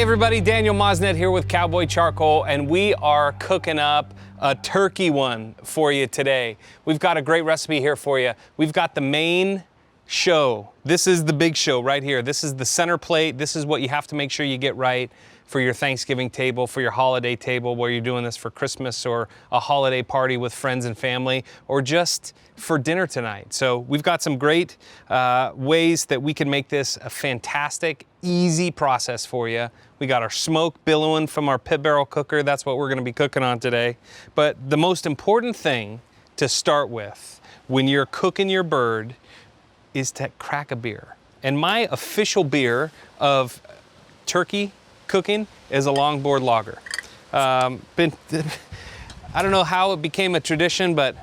everybody, Daniel Mosnet here with Cowboy Charcoal, and we are cooking up a turkey one for you today. We've got a great recipe here for you. We've got the main show. This is the big show right here. This is the center plate. This is what you have to make sure you get right for your Thanksgiving table, for your holiday table, where you're doing this for Christmas or a holiday party with friends and family, or just for dinner tonight. So we've got some great ways that we can make this a fantastic, easy process for you. We got our smoke billowing from our pit barrel cooker. That's what we're gonna be cooking on today. But the most important thing to start with when you're cooking your bird is to crack a beer. And my official beer of turkey cooking is a longboard lager. I don't know how it became a tradition, but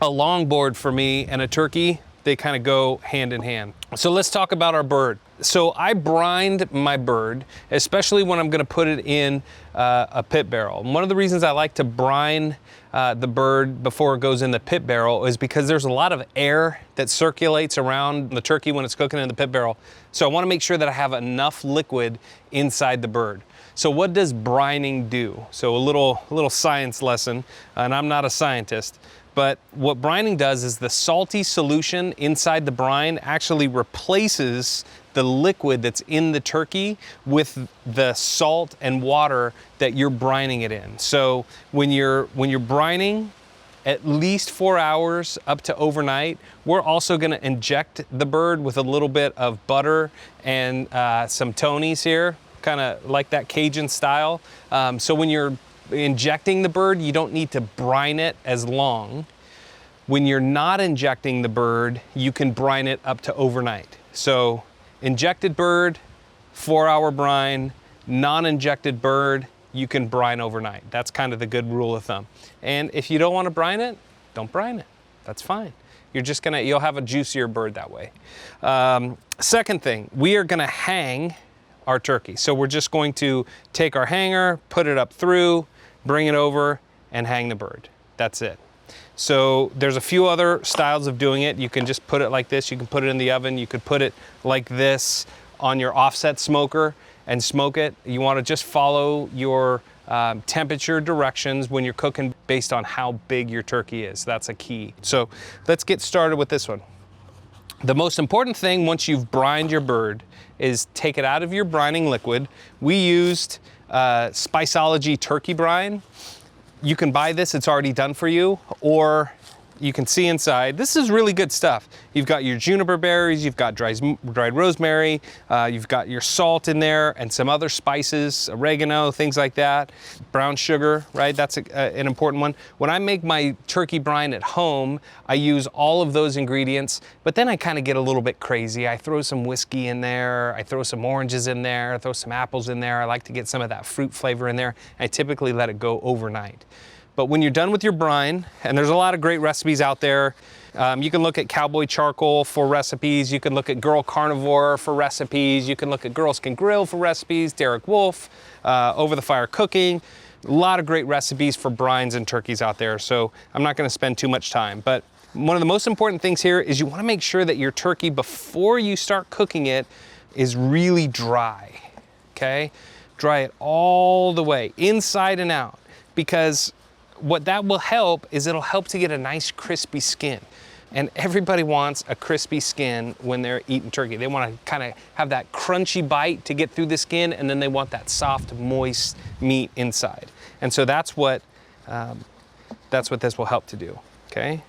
a longboard for me and a turkey, they kind of go hand in hand. So let's talk about our bird. So I brined my bird, especially when I'm gonna put it in a pit barrel. And one of the reasons I like to brine the bird before it goes in the pit barrel is because there's a lot of air that circulates around the turkey when it's cooking in the pit barrel. So I wanna make sure that I have enough liquid inside the bird. So what does brining do? So a little science lesson, and I'm not a scientist, but what brining does is the salty solution inside the brine actually replaces the liquid that's in the turkey with the salt and water that you're brining it in. So when you're brining at least 4 hours up to overnight, we're also gonna inject the bird with a little bit of butter and some Tonys here, kind of like that Cajun style. So when you're injecting the bird, you don't need to brine it as long. When you're not injecting the bird, you can brine it up to overnight. So injected bird, 4-hour brine. Non-injected bird, you can brine overnight. That's kind of the good rule of thumb. And if you don't want to brine it, don't brine it. That's fine. You'll have a juicier bird that way. Second thing, we are gonna hang our turkey. So we're just going to take our hanger, put it up through, bring it over, and hang the bird. That's it. So there's a few other styles of doing it. You can just put it like this. You can put it in the oven. You could put it like this on your offset smoker and smoke it. You want to just follow your temperature directions when you're cooking based on how big your turkey is. That's a key. So let's get started with this one. The most important thing once you've brined your bird is take it out of your brining liquid. We used Spiceology Turkey Brine. You can buy this, it's already done for you, or you can see inside. This is really good stuff. You've got your juniper berries, you've got dried rosemary, you've got your salt in there and some other spices, oregano, things like that. Brown sugar, right? That's an important one. When I make my turkey brine at home, I use all of those ingredients, but then I kind of get a little bit crazy. I throw some whiskey in there, I throw some oranges in there, I throw some apples in there. I like to get some of that fruit flavor in there. I typically let it go overnight. But when you're done with your brine, and there's a lot of great recipes out there, you can look at Cowboy Charcoal for recipes, you can look at Girl Carnivore for recipes, you can look at Girls Can Grill for recipes, Derek Wolf, Over the Fire Cooking, a lot of great recipes for brines and turkeys out there, so I'm not gonna spend too much time. But one of the most important things here is you wanna make sure that your turkey, before you start cooking it, is really dry, okay? Dry it all the way, inside and out, because what that will help is it'll help to get a nice crispy skin. And everybody wants a crispy skin when they're eating turkey. They want to kind of have that crunchy bite to get through the skin, and then they want that soft, moist meat inside. And so that's what this will help to do, okay?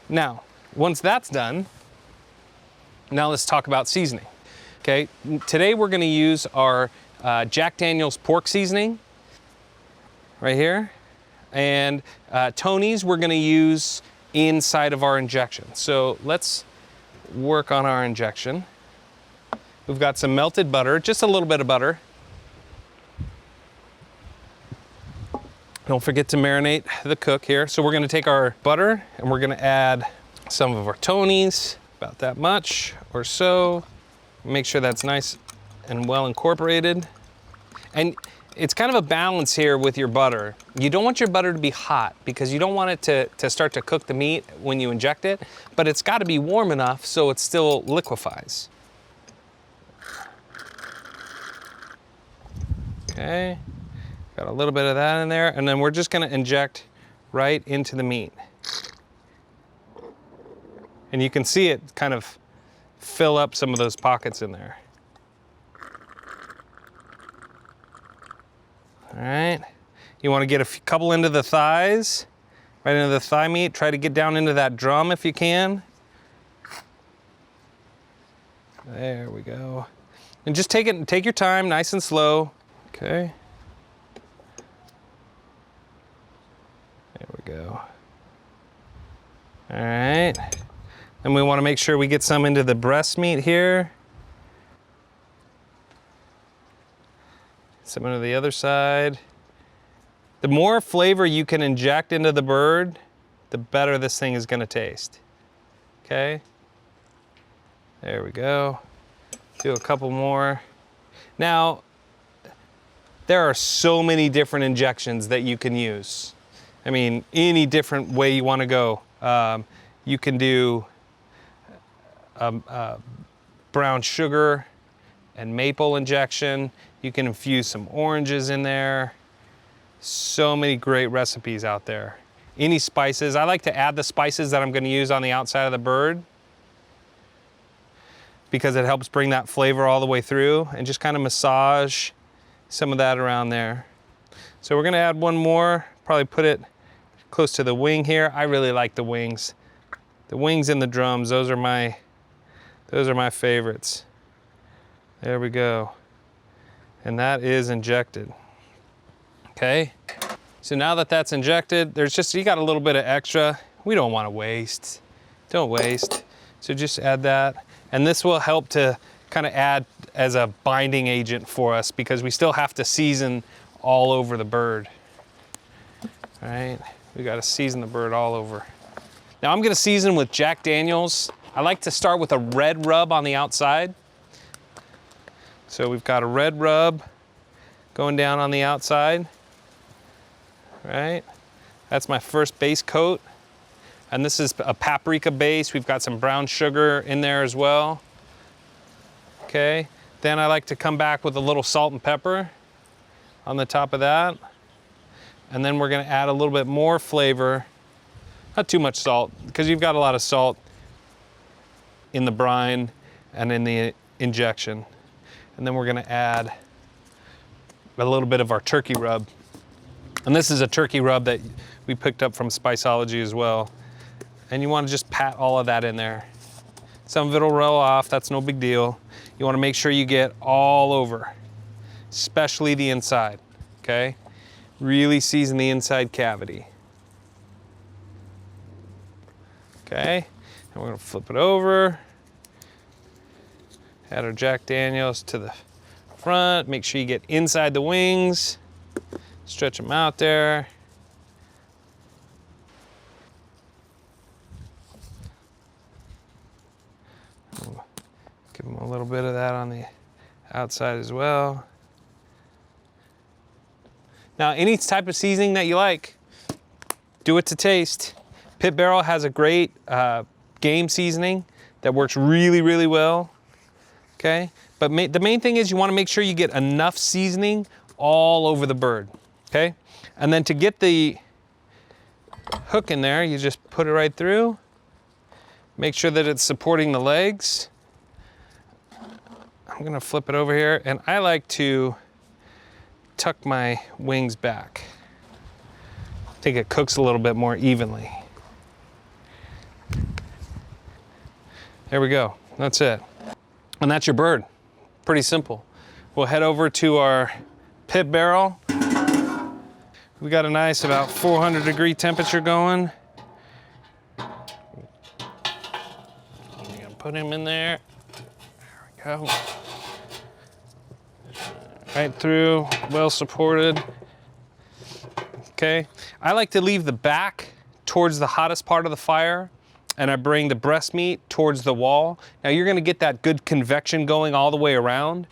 Now, once that's done, now let's talk about seasoning, okay? Today we're gonna use our Jack Daniel's pork seasoning, right here. And Tony's we're gonna use inside of our injection. So let's work on our injection. We've got some melted butter, just a little bit of butter. Don't forget to marinate the cook here. So we're gonna take our butter and we're gonna add some of our Tony's, about that much or so. Make sure that's nice and well incorporated. And it's kind of a balance here with your butter. You don't want your butter to be hot because you don't want it to start to cook the meat when you inject it, but it's got to be warm enough so it still liquefies. Okay, got a little bit of that in there, and then we're just gonna inject right into the meat. And you can see it kind of fill up some of those pockets in there. All right, you wanna get a couple into the thighs, right into the thigh meat. Try to get down into that drum if you can. There we go. And just take your time, nice and slow. Okay. There we go. All right. And we want to make sure we get some into the breast meat here. Some into the other side. The more flavor you can inject into the bird, the better this thing is going to taste. Okay. There we go. Do a couple more. Now, there are so many different injections that you can use. I mean, any different way you want to go. You can do brown sugar and maple injection. You can infuse some oranges in there. So many great recipes out there. Any spices. I like to add the spices that I'm going to use on the outside of the bird, because it helps bring that flavor all the way through, and just kind of massage some of that around there. So we're gonna add one more, probably put it close to the wing here. I really like the wings. The wings and the drums, those are my favorites. There we go. And that is injected. Okay, so now that that's injected, you got a little bit of extra. We don't wanna waste, don't waste. So just add that. And this will help to kind of add as a binding agent for us, because we still have to season all over the bird. All right, we got to season the bird all over. Now I'm going to season with Jack Daniel's. I like to start with a red rub on the outside. So we've got a red rub going down on the outside. All right, that's my first base coat. And this is a paprika base. We've got some brown sugar in there as well. Okay, then I like to come back with a little salt and pepper on the top of that. And then we're gonna add a little bit more flavor. Not too much salt, because you've got a lot of salt in the brine and in the injection. And then we're gonna add a little bit of our turkey rub. And this is a turkey rub that we picked up from Spiceology as well. And you want to just pat all of that in there. Some of it will roll off, that's no big deal. You want to make sure you get all over, especially the inside, okay? Really season the inside cavity. Okay, and we're going to flip it over. Add our Jack Daniel's to the front. Make sure you get inside the wings. Stretch them out there. Give them a little bit of that on the outside as well. Now, any type of seasoning that you like, do it to taste. Pit Barrel has a great game seasoning that works really, really well, okay? But the main thing is you wanna make sure you get enough seasoning all over the bird, okay? And then to get the hook in there, you just put it right through. Make sure that it's supporting the legs. I'm gonna flip it over here, and I like to tuck my wings back. I think it cooks a little bit more evenly. There we go, that's it. And that's your bird, pretty simple. We'll head over to our pit barrel. We got a nice about 400-degree temperature going. I'm gonna put him in there. There we go. Right through, well supported. Okay, I like to leave the back towards the hottest part of the fire, and I bring the breast meat towards the wall. Now you're gonna get that good convection going all the way around,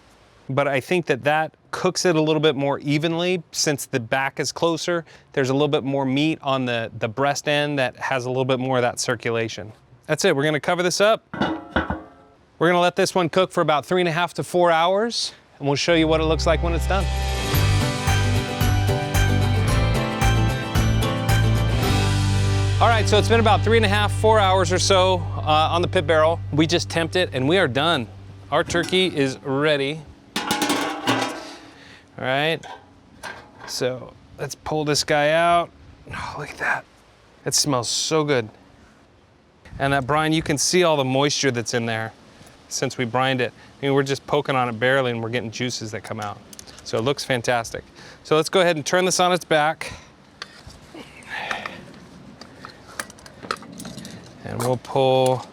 but I think that that cooks it a little bit more evenly. Since the back is closer, there's a little bit more meat on the breast end that has a little bit more of that circulation. That's it, we're gonna cover this up. We're gonna let this one cook for about 3.5 to 4 hours, and we'll show you what it looks like when it's done. All right, so it's been about 3.5, 4 hours or so on the pit barrel. We just temped it and we are done. Our turkey is ready. All right, so let's pull this guy out. Oh, look at that. It smells so good. And that brine, you can see all the moisture that's in there since we brined it. I mean, we're just poking on it barely and we're getting juices that come out. So it looks fantastic. So let's go ahead and turn this on its back. And we'll pull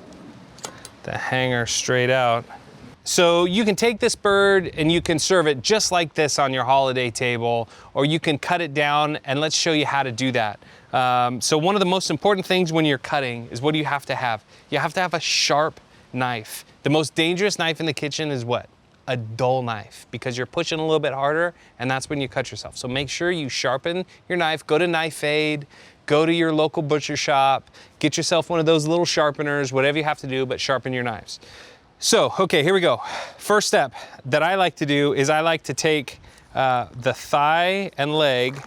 the hanger straight out. So you can take this bird and you can serve it just like this on your holiday table, or you can cut it down, and let's show you how to do that. So one of the most important things when you're cutting is, what do you have to have? You have to have a sharp knife. The most dangerous knife in the kitchen is what? A dull knife, because you're pushing a little bit harder and that's when you cut yourself. So make sure you sharpen your knife. Go to Knife Aid, go to your local butcher shop, get yourself one of those little sharpeners, whatever you have to do, but sharpen your knives. So, okay, here we go. First step that I like to do is I like to take the thigh and leg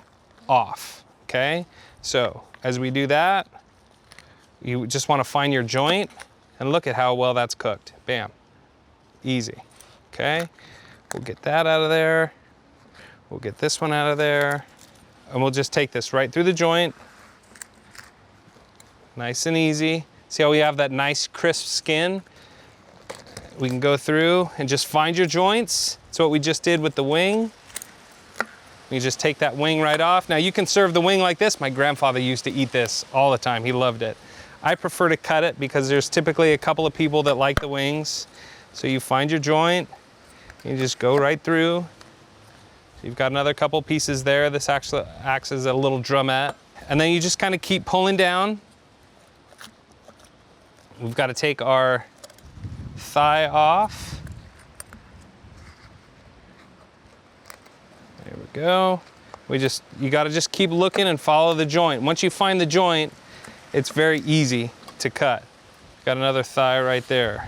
off, okay? So as we do that, you just want to find your joint and look at how well that's cooked. Bam, easy. Okay, we'll get that out of there. We'll get this one out of there. And we'll just take this right through the joint. Nice and easy. See how we have that nice crisp skin? We can go through and just find your joints. That's what we just did with the wing. You just take that wing right off. Now you can serve the wing like this. My grandfather used to eat this all the time. He loved it. I prefer to cut it because there's typically a couple of people that like the wings. So you find your joint. You just go right through. You've got another couple pieces there. This actually acts as a little drumette. And then you just kind of keep pulling down. We've got to take our thigh off. There we go. You got to just keep looking and follow the joint. Once you find the joint, it's very easy to cut. Got another thigh right there.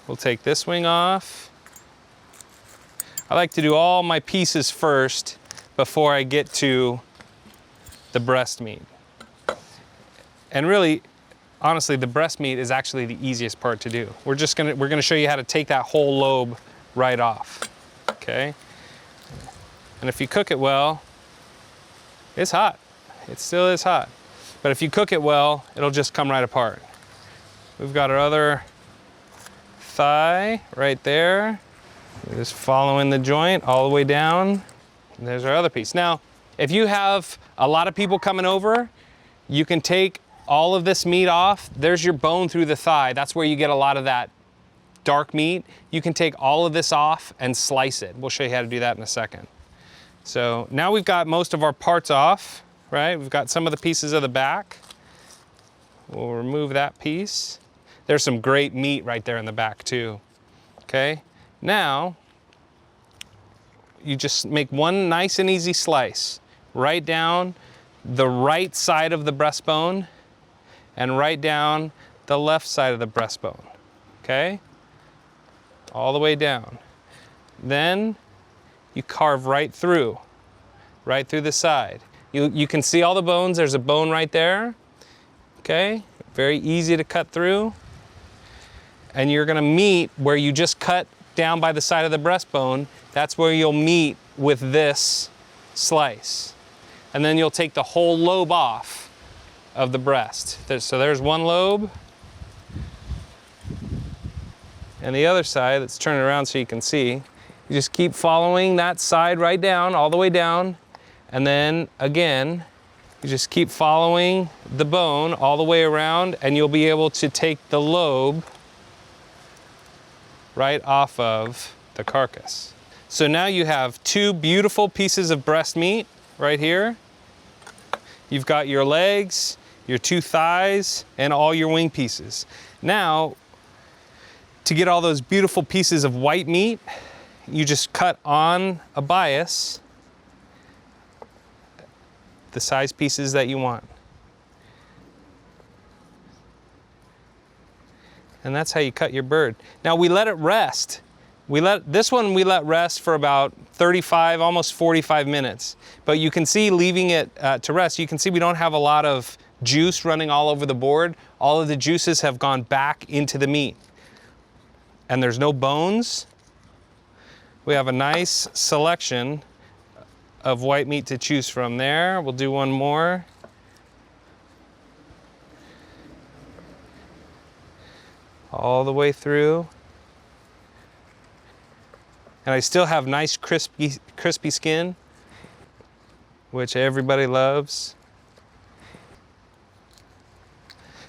We'll take this wing off. I like to do all my pieces first before I get to the breast meat. And really, honestly, the breast meat is actually the easiest part to do. We're gonna show you how to take that whole lobe right off, okay? And if you cook it well, it's hot. It still is hot. But if you cook it well, it'll just come right apart. We've got our other thigh right there. We're just following the joint all the way down. And there's our other piece. Now, if you have a lot of people coming over, you can take all of this meat off. There's your bone through the thigh. That's where you get a lot of that dark meat. You can take all of this off and slice it. We'll show you how to do that in a second. So now we've got most of our parts off, right? We've got some of the pieces of the back. We'll remove that piece. There's some great meat right there in the back too, okay? Now, you just make one nice and easy slice right down the right side of the breastbone and right down the left side of the breastbone, okay? All the way down. Then you carve right through the side. You can see all the bones. There's a bone right there, okay? Very easy to cut through. And you're gonna meet where you just cut down by the side of the breastbone. That's where you'll meet with this slice. And then you'll take the whole lobe off of the breast. So there's one lobe. And the other side, let's turn it around so you can see. You just keep following that side right down, all the way down. And then again, you just keep following the bone all the way around, and you'll be able to take the lobe right off of the carcass. So now you have two beautiful pieces of breast meat right here. You've got your legs, your two thighs, and all your wing pieces. Now, to get all those beautiful pieces of white meat, you just cut on a bias the size pieces that you want. And that's how you cut your bird. Now we let it rest. This one we let rest for about 35, almost 45 minutes. But you can see, leaving it to rest, you can see we don't have a lot of juice running all over the board. All of the juices have gone back into the meat. And there's no bones. We have a nice selection of white meat to choose from there. We'll do one more. All the way through. And I still have nice crispy skin, which everybody loves.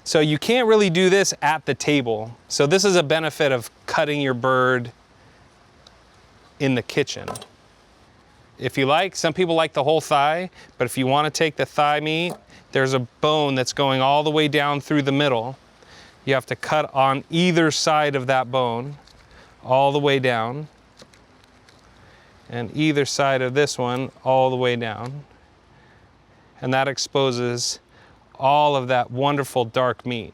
So you can't really do this at the table. So this is a benefit of cutting your bird in the kitchen. If you like, some people like the whole thigh, but if you want to take the thigh meat, there's a bone that's going all the way down through the middle. You have to cut on either side of that bone, all the way down. And either side of this one, all the way down. And that exposes all of that wonderful dark meat.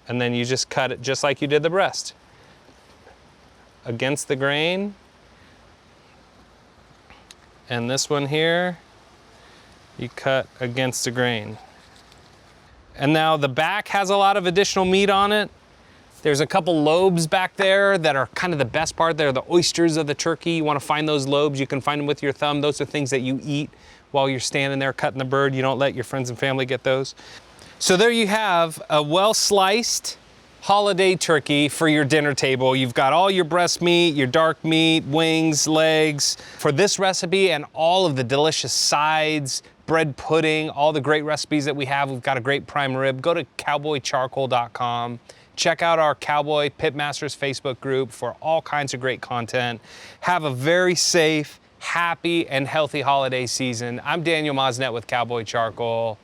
And then you just cut it just like you did the breast. Against the grain. And this one here, you cut against the grain. And now the back has a lot of additional meat on it. There's a couple lobes back there that are kind of the best part. They're the oysters of the turkey. You want to find those lobes. You can find them with your thumb. Those are things that you eat while you're standing there cutting the bird. You don't let your friends and family get those. So there you have a well-sliced holiday turkey for your dinner table. You've got all your breast meat, your dark meat, wings, legs. For this recipe and all of the delicious sides, bread pudding, all the great recipes that we have, we've got a great prime rib. Go to cowboycharcoal.com. Check out our Cowboy Pitmasters Facebook group for all kinds of great content. Have a very safe, happy, and healthy holiday season. I'm Daniel Mosnet with Cowboy Charcoal.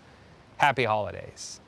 Happy holidays.